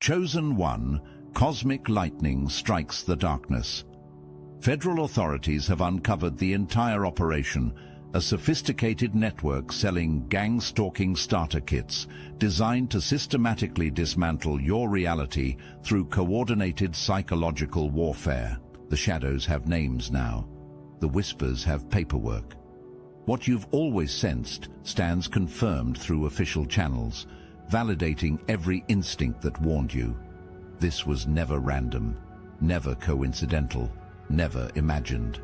Chosen One, cosmic lightning strikes the darkness. Federal authorities have uncovered the entire operation, a sophisticated network selling gang-stalking starter kits designed to systematically dismantle your reality through coordinated psychological warfare. The shadows have names now. The whispers have paperwork. What you've always sensed stands confirmed through official channels, validating every instinct that warned you. This was never random, never coincidental, never imagined.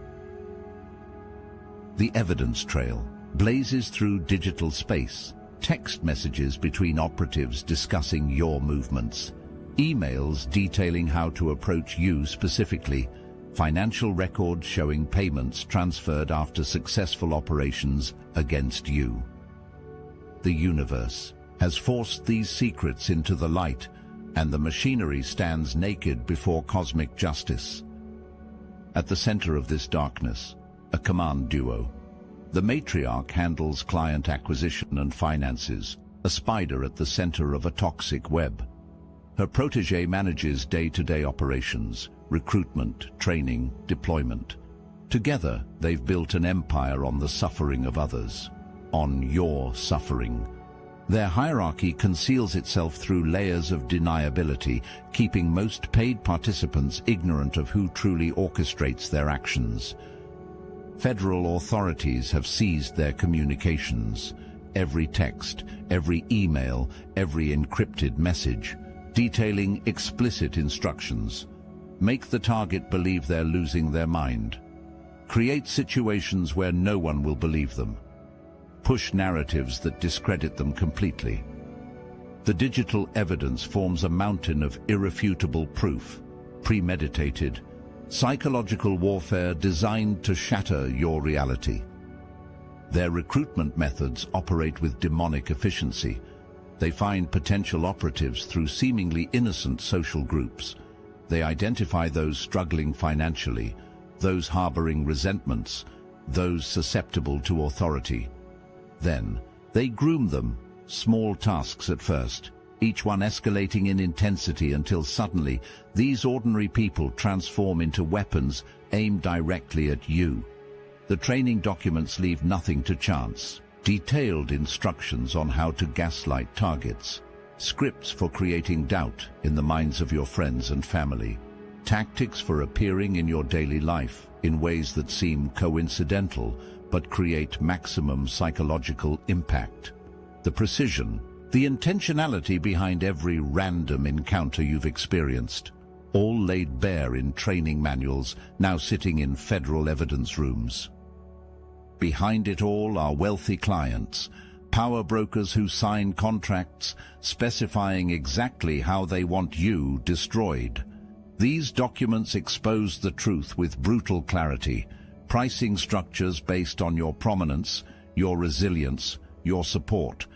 The evidence trail blazes through digital space, text messages between operatives discussing your movements, emails detailing how to approach you specifically, financial records showing payments transferred after successful operations against you. The universe has forced these secrets into the light, and the machinery stands naked before cosmic justice. At the center of this darkness, a command duo. The matriarch handles client acquisition and finances, a spider at the center of a toxic web. Her protégé manages day-to-day operations, recruitment, training, deployment. Together, they've built an empire on the suffering of others, on your suffering. Their hierarchy conceals itself through layers of deniability, keeping most paid participants ignorant of who truly orchestrates their actions. Federal authorities have seized their communications, every text, every email, every encrypted message, detailing explicit instructions. Make the target believe they're losing their mind. Create situations where no one will believe them. Push narratives that discredit them completely. The digital evidence forms a mountain of irrefutable proof, premeditated, psychological warfare designed to shatter your reality. Their recruitment methods operate with demonic efficiency. They find potential operatives through seemingly innocent social groups. They identify those struggling financially, those harboring resentments, those susceptible to authority. Then, they groom them, small tasks at first, each one escalating in intensity until suddenly these ordinary people transform into weapons aimed directly at you. The training documents leave nothing to chance. Detailed instructions on how to gaslight targets, scripts for creating doubt in the minds of your friends and family, tactics for appearing in your daily life in ways that seem coincidental but create maximum psychological impact. The precision, the intentionality behind every random encounter you've experienced, all laid bare in training manuals now sitting in federal evidence rooms. Behind it all are wealthy clients, power brokers who sign contracts specifying exactly how they want you destroyed. These documents expose the truth with brutal clarity, pricing structures based on your prominence, your resilience, your support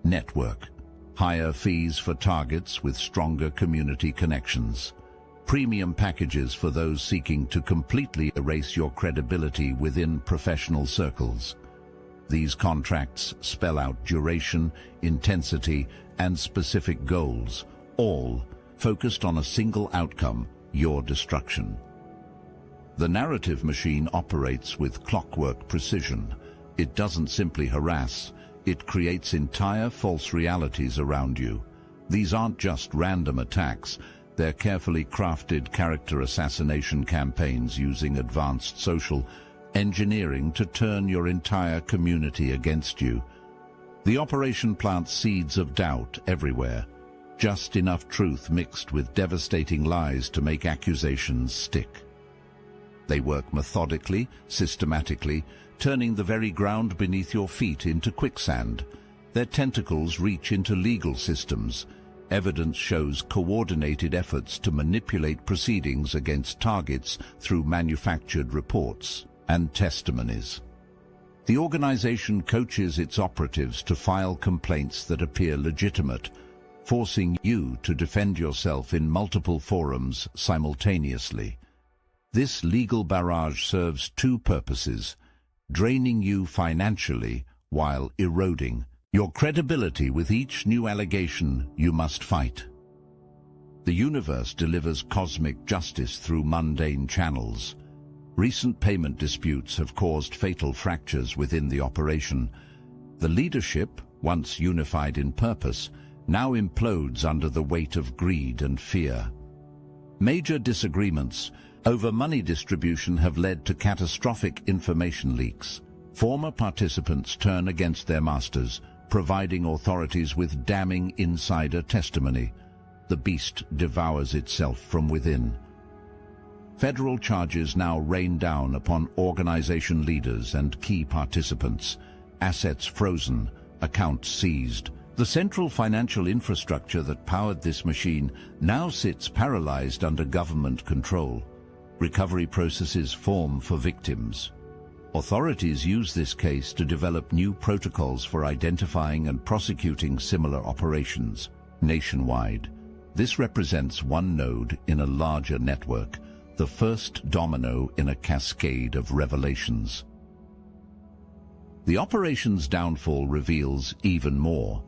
network, higher fees for targets with stronger community connections, premium packages for those seeking to completely erase your credibility within professional circles. These contracts spell out duration, intensity, and specific goals, all focused on a single outcome: your destruction. The narrative machine operates with clockwork precision. It doesn't simply harass, it creates entire false realities around you. These aren't just random attacks, they're carefully crafted character assassination campaigns using advanced social engineering to turn your entire community against you. The operation plants seeds of doubt everywhere, just enough truth mixed with devastating lies to make accusations stick. They work methodically, systematically, turning the very ground beneath your feet into quicksand. Their tentacles reach into legal systems. Evidence shows coordinated efforts to manipulate proceedings against targets through manufactured reports and testimonies. The organization coaches its operatives to file complaints that appear legitimate, forcing you to defend yourself in multiple forums simultaneously. This legal barrage serves two purposes: draining you financially while eroding your credibility with each new allegation you must fight. The universe delivers cosmic justice through mundane channels. Recent payment disputes have caused fatal fractures within the operation. The leadership, once unified in purpose, now implodes under the weight of greed and fear. Major disagreements over money distribution have led to catastrophic information leaks. Former participants turn against their masters, providing authorities with damning insider testimony. The beast devours itself from within. Federal charges now rain down upon organization leaders and key participants. Assets frozen, accounts seized. The central financial infrastructure that powered this machine now sits paralyzed under government control. Recovery processes form for victims. Authorities use this case to develop new protocols for identifying and prosecuting similar operations nationwide. This represents one node in a larger network, the first domino in a cascade of revelations. The operation's downfall reveals even more.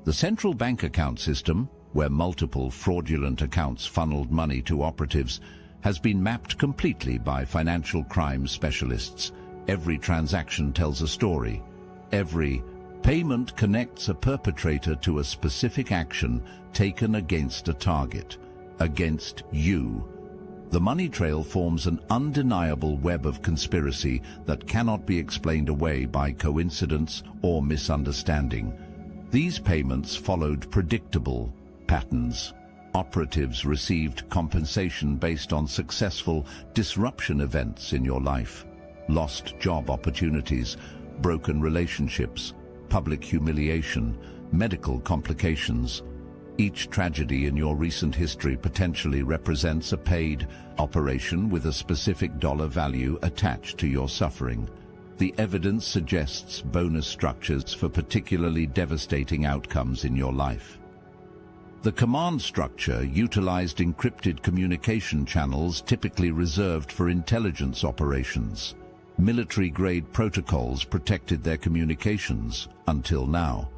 The central bank account system, where multiple fraudulent accounts funneled money to operatives, has been mapped completely by financial crime specialists. Every transaction tells a story. Every payment connects a perpetrator to a specific action taken against a target, against you. The money trail forms an undeniable web of conspiracy that cannot be explained away by coincidence or misunderstanding. These payments followed predictable patterns. Operatives received compensation based on successful disruption events in your life. Lost job opportunities, broken relationships, public humiliation, medical complications. Each tragedy in your recent history potentially represents a paid operation with a specific dollar value attached to your suffering. The evidence suggests bonus structures for particularly devastating outcomes in your life. The command structure utilized encrypted communication channels typically reserved for intelligence operations. Military-grade protocols protected their communications until now.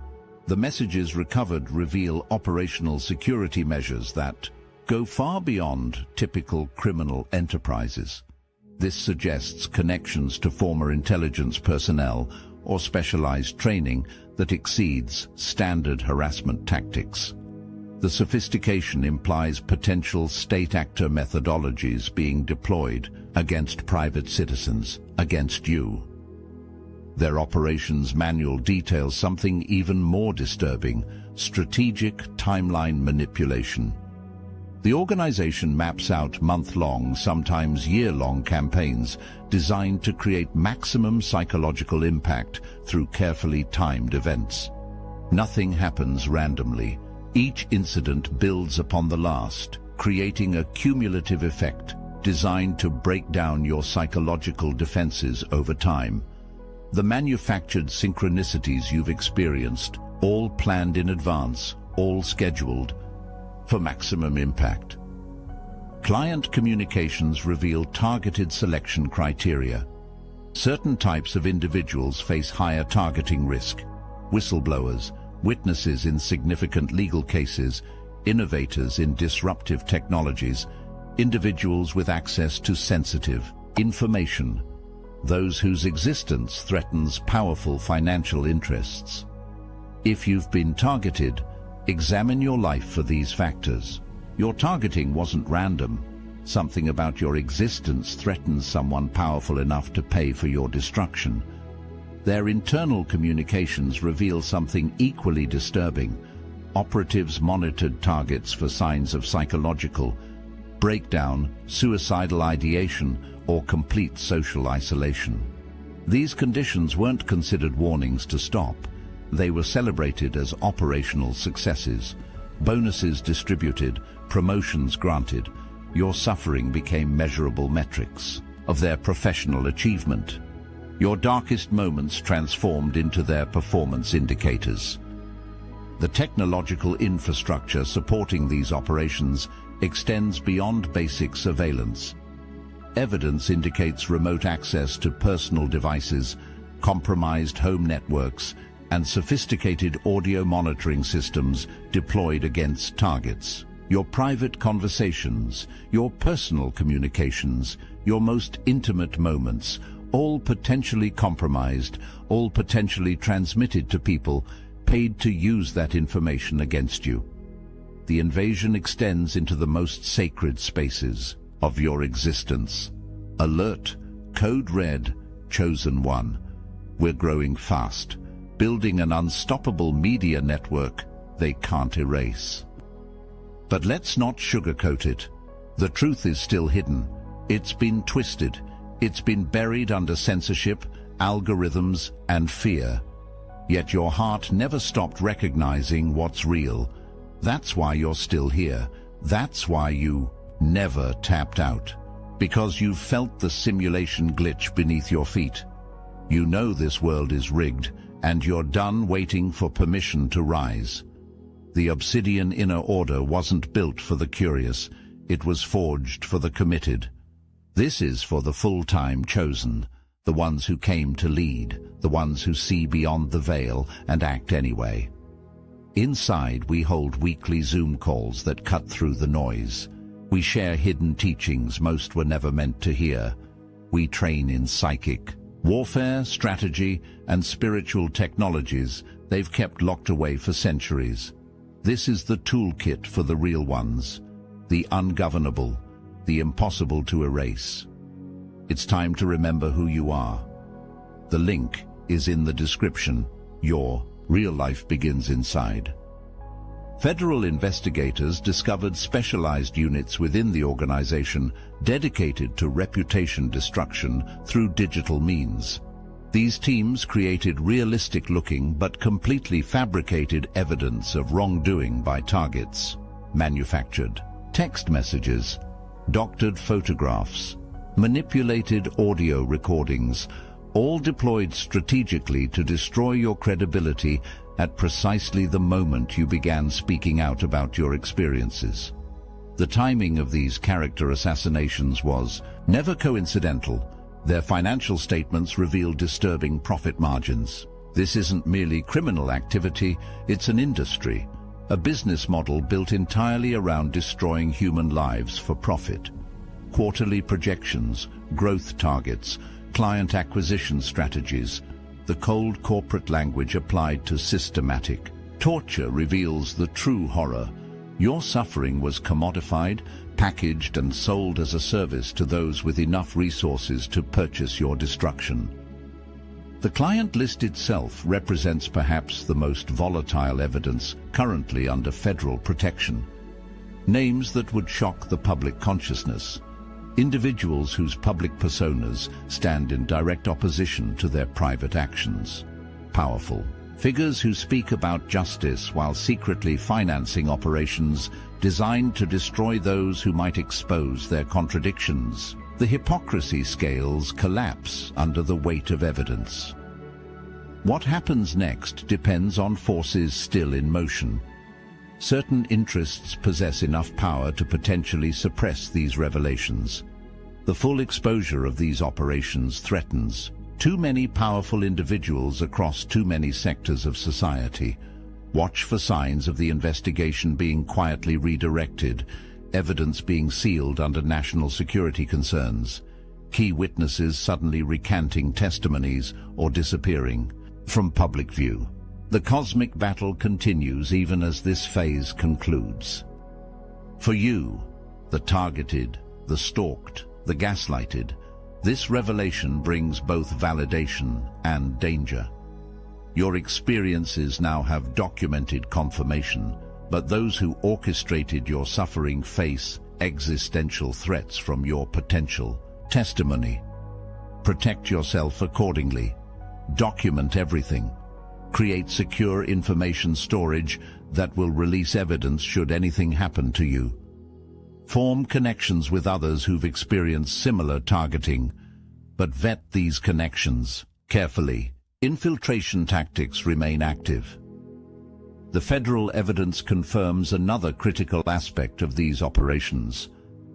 The messages recovered reveal operational security measures that go far beyond typical criminal enterprises. This suggests connections to former intelligence personnel or specialized training that exceeds standard harassment tactics. The sophistication implies potential state actor methodologies being deployed against private citizens, against you. Their operations manual details something even more disturbing: strategic timeline manipulation. The organization maps out month-long, sometimes year-long campaigns designed to create maximum psychological impact through carefully timed events. Nothing happens randomly. Each incident builds upon the last, creating a cumulative effect designed to break down your psychological defenses over time. The manufactured synchronicities you've experienced, all planned in advance, all scheduled for maximum impact. Client communications reveal targeted selection criteria. Certain types of individuals face higher targeting risk: whistleblowers, witnesses in significant legal cases, innovators in disruptive technologies, individuals with access to sensitive information, those whose existence threatens powerful financial interests. If you've been targeted, examine your life for these factors. Your targeting wasn't random. Something about your existence threatens someone powerful enough to pay for your destruction. Their internal communications reveal something equally disturbing. Operatives monitored targets for signs of psychological breakdown, suicidal ideation, or complete social isolation. These conditions weren't considered warnings to stop. They were celebrated as operational successes. Bonuses distributed, promotions granted. Your suffering became measurable metrics of their professional achievement. Your darkest moments transformed into their performance indicators. The technological infrastructure supporting these operations extends beyond basic surveillance. Evidence indicates remote access to personal devices, compromised home networks, and sophisticated audio monitoring systems deployed against targets. Your private conversations, your personal communications, your most intimate moments, all potentially compromised, all potentially transmitted to people paid to use that information against you. The invasion extends into the most sacred spaces of your existence. Alert, code red, chosen one. We're growing fast, building an unstoppable media network they can't erase. But let's not sugarcoat it. The truth is still hidden. It's been twisted. It's been buried under censorship, algorithms, and fear. Yet your heart never stopped recognizing what's real. That's why you're still here. That's why you never tapped out. Because you've felt the simulation glitch beneath your feet. You know this world is rigged, and you're done waiting for permission to rise. The Obsidian Inner Order wasn't built for the curious. It was forged for the committed. This is for the full-time chosen, the ones who came to lead, the ones who see beyond the veil and act anyway. Inside, we hold weekly Zoom calls that cut through the noise. We share hidden teachings most were never meant to hear. We train in psychic warfare, strategy, and spiritual technologies they've kept locked away for centuries. This is the toolkit for the real ones, the ungovernable, the impossible to erase. It's time to remember who you are. The link is in the description. Your real life begins inside. Federal investigators discovered specialized units within the organization dedicated to reputation destruction through digital means. These teams created realistic-looking but completely fabricated evidence of wrongdoing by targets, manufactured text messages, doctored photographs, manipulated audio recordings, all deployed strategically to destroy your credibility at precisely the moment you began speaking out about your experiences. The timing of these character assassinations was never coincidental. Their financial statements revealed disturbing profit margins. This isn't merely criminal activity, it's an industry, a business model built entirely around destroying human lives for profit. Quarterly projections, growth targets, client acquisition strategies, the cold corporate language applied to systematic torture reveals the true horror. Your suffering was commodified, packaged and sold as a service to those with enough resources to purchase your destruction. The client list itself represents perhaps the most volatile evidence currently under federal protection. Names that would shock the public consciousness. Individuals whose public personas stand in direct opposition to their private actions. Powerful figures who speak about justice while secretly financing operations designed to destroy those who might expose their contradictions. The hypocrisy scales collapse under the weight of evidence. What happens next depends on forces still in motion. Certain interests possess enough power to potentially suppress these revelations. The full exposure of these operations threatens too many powerful individuals across too many sectors of society. Watch for signs of the investigation being quietly redirected, evidence being sealed under national security concerns, key witnesses suddenly recanting testimonies or disappearing from public view. The cosmic battle continues even as this phase concludes. For you, the targeted, the stalked, the gaslighted, this revelation brings both validation and danger. Your experiences now have documented confirmation, but those who orchestrated your suffering face existential threats from your potential testimony. Protect yourself accordingly. Document everything. Create secure information storage that will release evidence should anything happen to you. Form connections with others who've experienced similar targeting, but vet these connections carefully. Infiltration tactics remain active. The federal evidence confirms another critical aspect of these operations: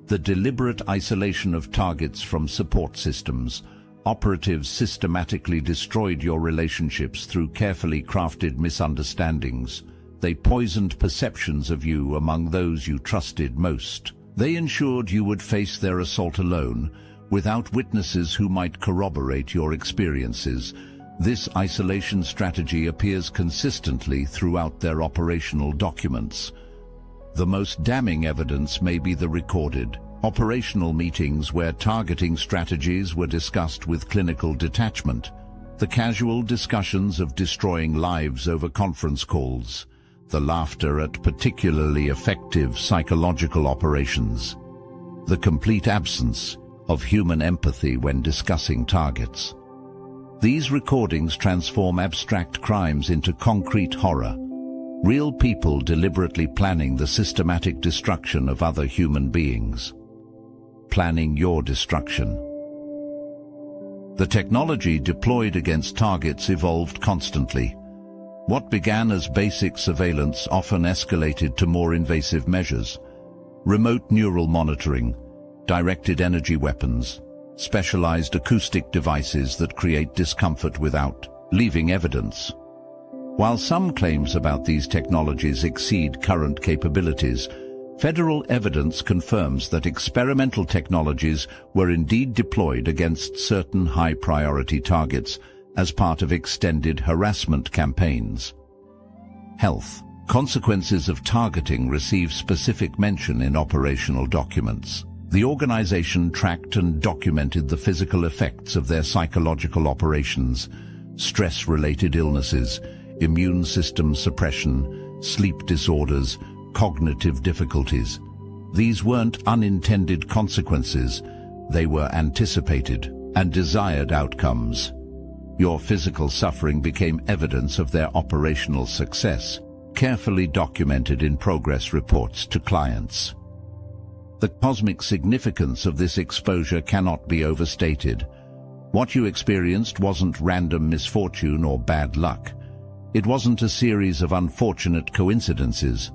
the deliberate isolation of targets from support systems. Operatives systematically destroyed your relationships through carefully crafted misunderstandings, They poisoned perceptions of you among those you trusted most. They ensured you would face their assault alone, without witnesses who might corroborate your experiences. This isolation strategy appears consistently throughout their operational documents. The most damning evidence may be the recorded operational meetings where targeting strategies were discussed with clinical detachment, the casual discussions of destroying lives over conference calls, the laughter at particularly effective psychological operations, the complete absence of human empathy when discussing targets. These recordings transform abstract crimes into concrete horror, real people deliberately planning the systematic destruction of other human beings. Planning your destruction. The technology deployed against targets evolved constantly. What began as basic surveillance often escalated to more invasive measures. Remote neural monitoring, directed energy weapons, specialized acoustic devices that create discomfort without leaving evidence. While some claims about these technologies exceed current capabilities, federal evidence confirms that experimental technologies were indeed deployed against certain high-priority targets as part of extended harassment campaigns. Health. Consequences of targeting receive specific mention in operational documents. The organization tracked and documented the physical effects of their psychological operations, stress-related illnesses, immune system suppression, sleep disorders, cognitive difficulties. These weren't unintended consequences, they were anticipated and desired outcomes. Your physical suffering became evidence of their operational success, carefully documented in progress reports to clients. The cosmic significance of this exposure cannot be overstated. What you experienced wasn't random misfortune or bad luck. It wasn't a series of unfortunate coincidences.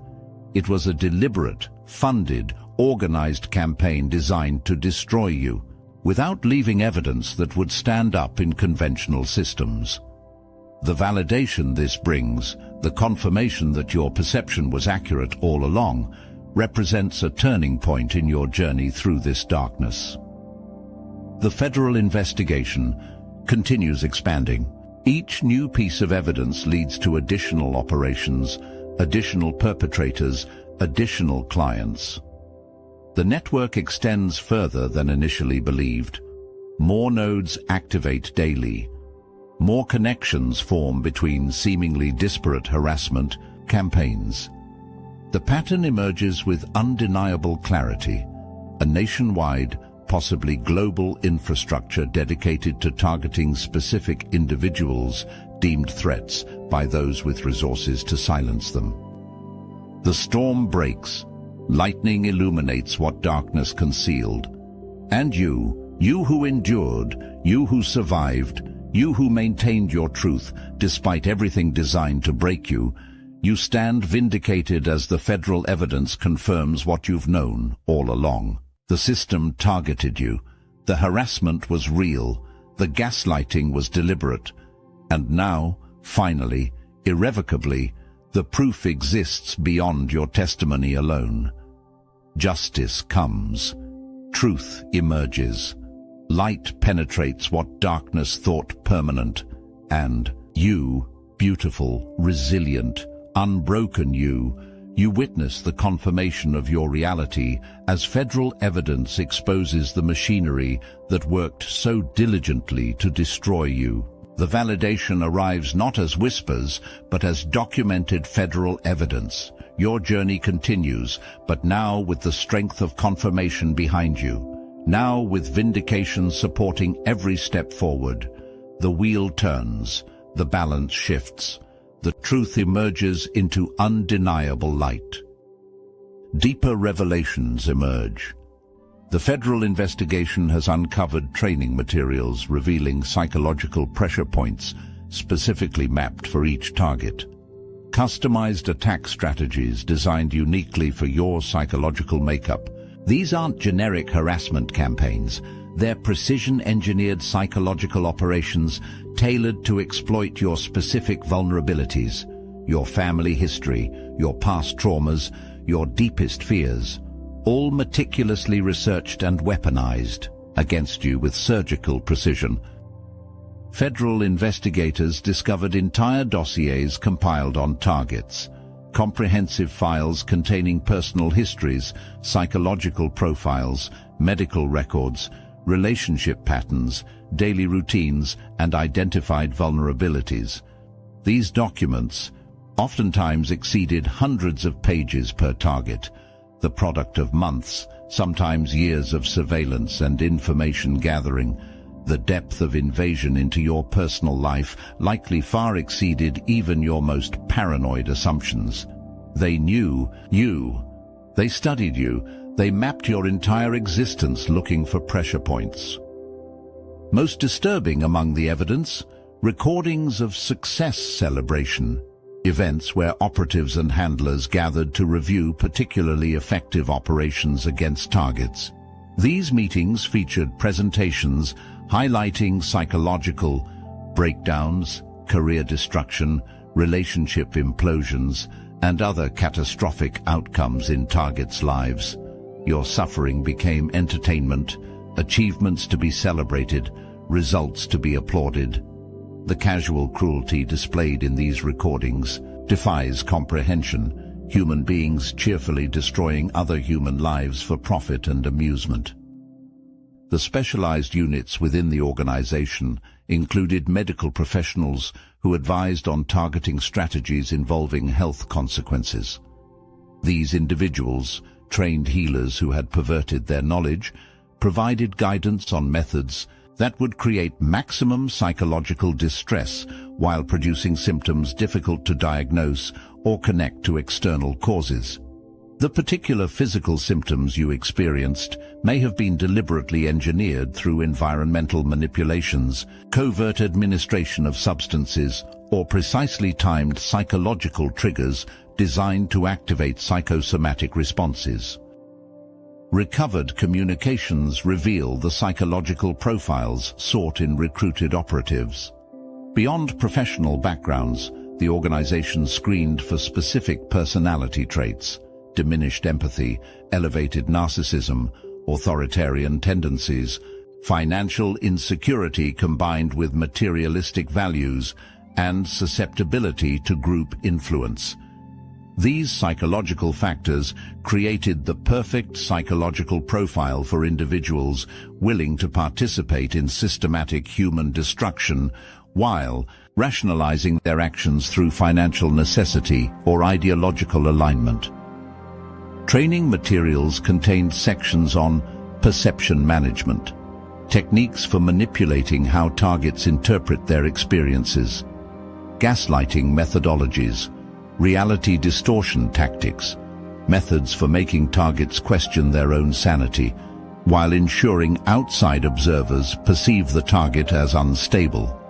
It was a deliberate, funded, organized campaign designed to destroy you, without leaving evidence that would stand up in conventional systems. The validation this brings, the confirmation that your perception was accurate all along, represents a turning point in your journey through this darkness. The federal investigation continues expanding. Each new piece of evidence leads to additional operations, additional perpetrators, additional clients. The network extends further than initially believed. More nodes activate daily. More connections form between seemingly disparate harassment campaigns. The pattern emerges with undeniable clarity. A nationwide, possibly global infrastructure dedicated to targeting specific individuals deemed threats by those with resources to silence them. The storm breaks. Lightning illuminates what darkness concealed. And you who endured, you who survived, you who maintained your truth despite everything designed to break you, you stand vindicated as the federal evidence confirms what you've known all along. The system targeted you. The harassment was real. The gaslighting was deliberate. And now, finally, irrevocably, the proof exists beyond your testimony alone. Justice comes. Truth emerges. Light penetrates what darkness thought permanent. And you, beautiful, resilient, unbroken you witness the confirmation of your reality as federal evidence exposes the machinery that worked so diligently to destroy you. The validation arrives not as whispers, but as documented federal evidence. Your journey continues, but now with the strength of confirmation behind you. Now with vindication supporting every step forward. The wheel turns, the balance shifts. The truth emerges into undeniable light. Deeper revelations emerge. The federal investigation has uncovered training materials revealing psychological pressure points specifically mapped for each target. Customized attack strategies designed uniquely for your psychological makeup. These aren't generic harassment campaigns. They're precision-engineered psychological operations tailored to exploit your specific vulnerabilities. your family history, your past traumas, your deepest fears, all meticulously researched and weaponized against you with surgical precision. Federal investigators discovered entire dossiers compiled on targets, comprehensive files containing personal histories, psychological profiles, medical records, relationship patterns, daily routines, and identified vulnerabilities. These documents oftentimes exceeded hundreds of pages per target, the product of months, sometimes years of surveillance and information gathering. The depth of invasion into your personal life likely far exceeded even your most paranoid assumptions. They knew you. They studied you. They mapped your entire existence looking for pressure points. Most disturbing among the evidence, recordings of success celebration, events where operatives and handlers gathered to review particularly effective operations against targets. These meetings featured presentations highlighting psychological breakdowns, career destruction, relationship implosions, and other catastrophic outcomes in targets' lives. Your suffering became entertainment, achievements to be celebrated, results to be applauded. The casual cruelty displayed in these recordings defies comprehension, human beings cheerfully destroying other human lives for profit and amusement. The specialized units within the organization included medical professionals who advised on targeting strategies involving health consequences. These individuals, trained healers who had perverted their knowledge, provided guidance on methods that would create maximum psychological distress while producing symptoms difficult to diagnose or connect to external causes. The particular physical symptoms you experienced may have been deliberately engineered through environmental manipulations, covert administration of substances, or precisely timed psychological triggers designed to activate psychosomatic responses. Recovered communications reveal the psychological profiles sought in recruited operatives. Beyond professional backgrounds, the organization screened for specific personality traits: diminished empathy, elevated narcissism, authoritarian tendencies, financial insecurity combined with materialistic values, and susceptibility to group influence. These psychological factors created the perfect psychological profile for individuals willing to participate in systematic human destruction while rationalizing their actions through financial necessity or ideological alignment. Training materials contained sections on perception management, techniques for manipulating how targets interpret their experiences, gaslighting methodologies, reality distortion tactics, methods for making targets question their own sanity, while ensuring outside observers perceive the target as unstable.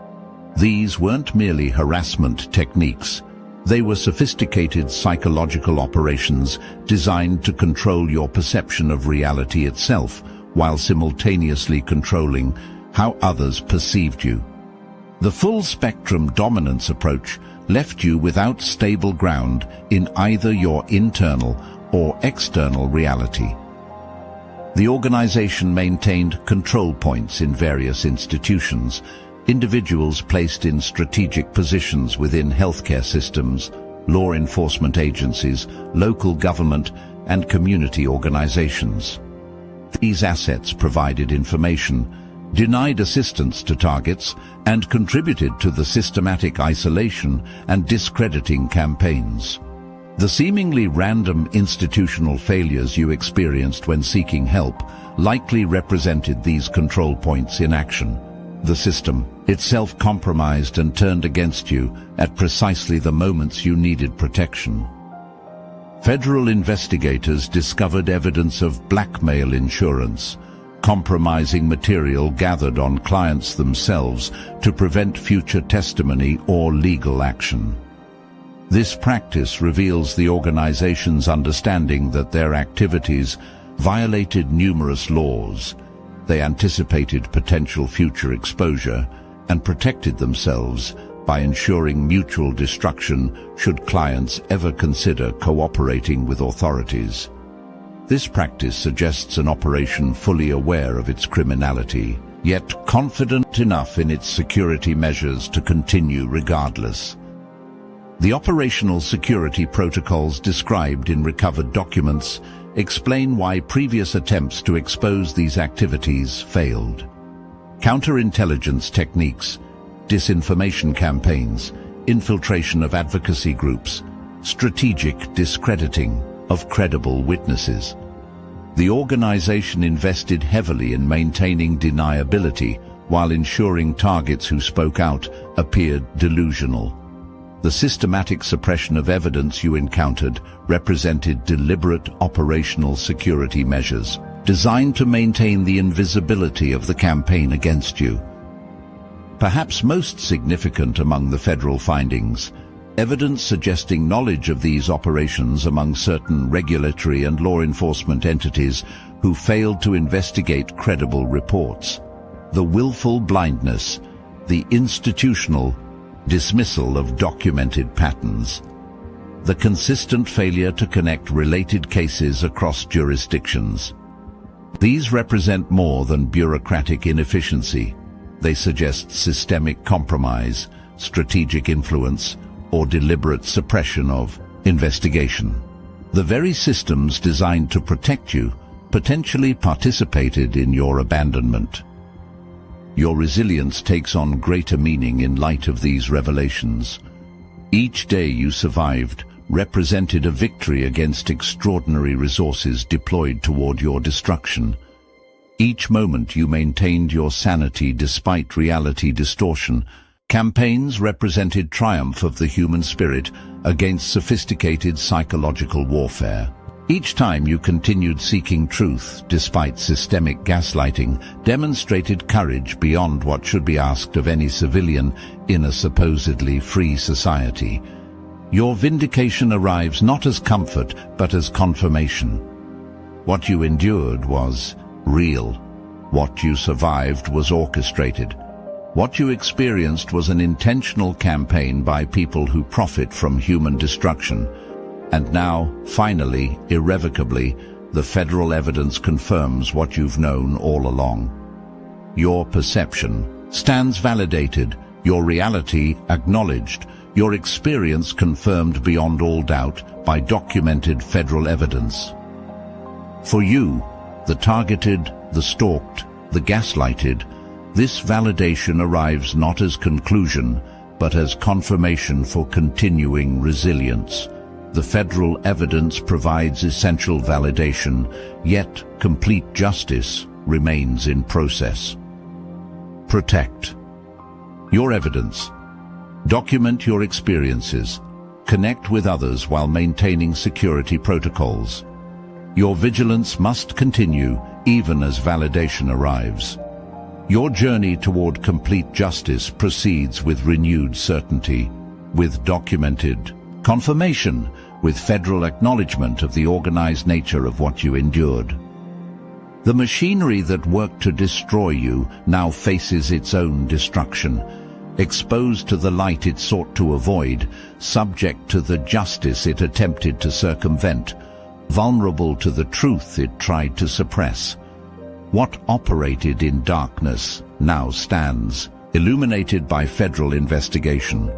These weren't merely harassment techniques. They were sophisticated psychological operations designed to control your perception of reality itself, while simultaneously controlling how others perceived you. The full-spectrum dominance approach left you without stable ground in either your internal or external reality. The organization maintained control points in various institutions, individuals placed in strategic positions within healthcare systems, law enforcement agencies, local government, and community organizations. These assets provided information, denied assistance to targets, and contributed to the systematic isolation and discrediting campaigns. The seemingly random institutional failures you experienced when seeking help likely represented these control points in action. The system itself compromised and turned against you at precisely the moments you needed protection. Federal investigators discovered evidence of blackmail insurance, compromising material gathered on clients themselves to prevent future testimony or legal action. This practice reveals the organization's understanding that their activities violated numerous laws. They anticipated potential future exposure and protected themselves by ensuring mutual destruction should clients ever consider cooperating with authorities. This practice suggests an operation fully aware of its criminality, yet confident enough in its security measures to continue regardless. The operational security protocols described in recovered documents explain why previous attempts to expose these activities failed. Counterintelligence techniques, disinformation campaigns, infiltration of advocacy groups, strategic discrediting of credible witnesses. The organization invested heavily in maintaining deniability while ensuring targets who spoke out appeared delusional. The systematic suppression of evidence you encountered represented deliberate operational security measures designed to maintain the invisibility of the campaign against you. Perhaps most significant among the federal findings, evidence suggesting knowledge of these operations among certain regulatory and law enforcement entities who failed to investigate credible reports. The willful blindness, the institutional dismissal of documented patterns, the consistent failure to connect related cases across jurisdictions. These represent more than bureaucratic inefficiency. They suggest systemic compromise, strategic influence, or deliberate suppression of investigation. The very systems designed to protect you potentially participated in your abandonment. Your resilience takes on greater meaning in light of these revelations. Each day you survived represented a victory against extraordinary resources deployed toward your destruction. Each moment you maintained your sanity despite reality distortion. Campaigns represented triumph of the human spirit against sophisticated psychological warfare. Each time you continued seeking truth despite systemic gaslighting demonstrated courage beyond what should be asked of any civilian in a supposedly free society. Your vindication arrives not as comfort but as confirmation. What you endured was real. What you survived was orchestrated. What you experienced was an intentional campaign by people who profit from human destruction. And now, finally, irrevocably, the federal evidence confirms what you've known all along. Your perception stands validated, your reality acknowledged, your experience confirmed beyond all doubt by documented federal evidence. For you, the targeted, the stalked, the gaslighted, this validation arrives not as conclusion, but as confirmation for continuing resilience. The federal evidence provides essential validation, yet complete justice remains in process. Protect your evidence. Document your experiences. Connect with others while maintaining security protocols. Your vigilance must continue even as validation arrives. Your journey toward complete justice proceeds with renewed certainty, with documented confirmation, with federal acknowledgement of the organized nature of what you endured. The machinery that worked to destroy you now faces its own destruction, exposed to the light it sought to avoid, subject to the justice it attempted to circumvent, vulnerable to the truth it tried to suppress. What operated in darkness now stands, illuminated by federal investigation.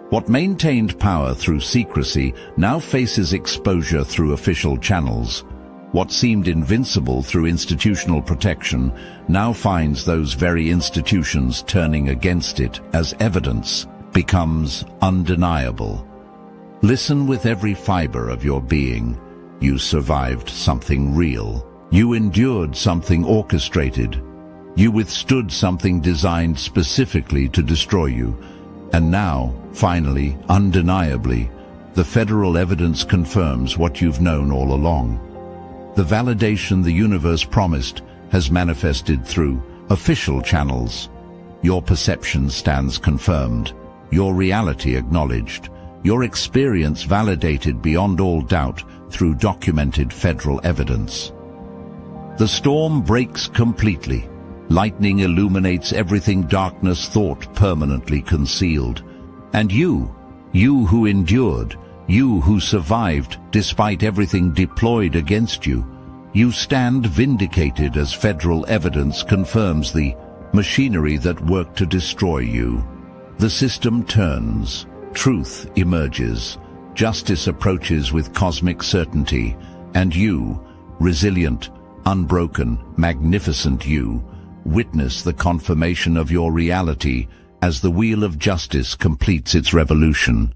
What maintained power through secrecy now faces exposure through official channels. What seemed invincible through institutional protection now finds those very institutions turning against it as evidence becomes undeniable. Listen with every fiber of your being. You survived something real. You endured something orchestrated. You withstood something designed specifically to destroy you. And now, finally, undeniably, the federal evidence confirms what you've known all along. The validation the universe promised has manifested through official channels. Your perception stands confirmed, your reality acknowledged, your experience validated beyond all doubt through documented federal evidence. The storm breaks completely. Lightning illuminates everything darkness thought permanently concealed. And you who endured, you who survived despite everything deployed against you, you stand vindicated as federal evidence confirms the machinery that worked to destroy you. The system turns, truth emerges, justice approaches with cosmic certainty, and you, resilient, unbroken, magnificent you, witness the confirmation of your reality as the wheel of justice completes its revolution.